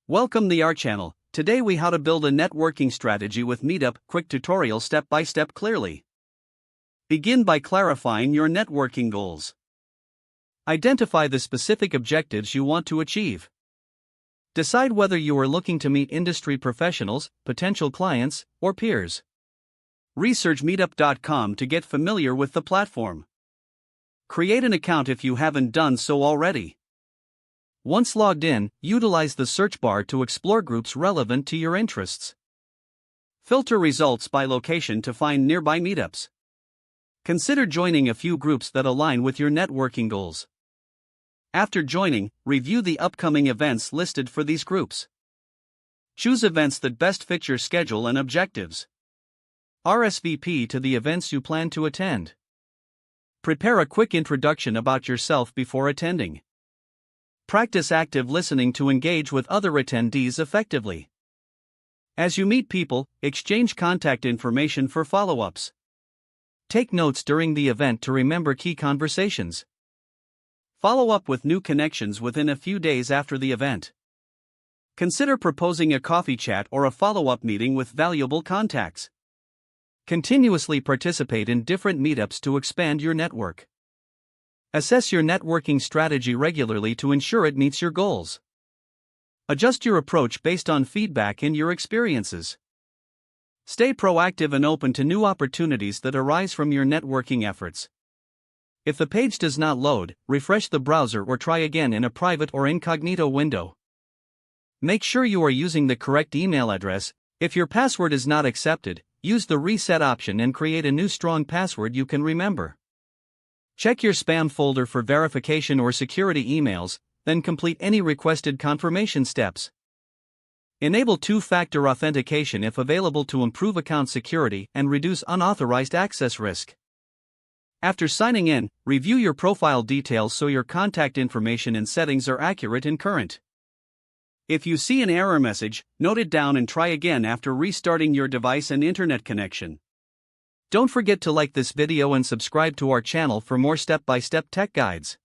Welcome to our channel. Today we how to build a networking strategy with Meetup, quick tutorial step by step clearly. Begin by clarifying your networking goals. Identify the specific objectives you want to achieve. Decide whether you are looking to meet industry professionals, potential clients, or peers. Research meetup.com to get familiar with the platform. Create an account if you haven't done so already. Once logged in, utilize the search bar to explore groups relevant to your interests. Filter results by location to find nearby meetups. Consider joining a few groups that align with your networking goals. After joining, review the upcoming events listed for these groups. Choose events that best fit your schedule and objectives. RSVP to the events you plan to attend. Prepare a quick introduction about yourself before attending. Practice active listening to engage with other attendees effectively. As you meet people, exchange contact information for follow-ups. Take notes during the event to remember key conversations. Follow up with new connections within a few days after the event. Consider proposing a coffee chat or a follow-up meeting with valuable contacts. Continuously participate in different meetups to expand your network. Assess your networking strategy regularly to ensure it meets your goals. Adjust your approach based on feedback and your experiences. Stay proactive and open to new opportunities that arise from your networking efforts. If the page does not load, refresh the browser or try again in a private or incognito window. Make sure you are using the correct email address. If your password is not accepted, use the reset option and create a new strong password you can remember. Check your spam folder for verification or security emails, then complete any requested confirmation steps. Enable two-factor authentication if available to improve account security and reduce unauthorized access risk. After signing in, review your profile details so your contact information and settings are accurate and current. If you see an error message, note it down and try again after restarting your device and internet connection. Don't forget to like this video and subscribe to our channel for more step-by-step tech guides.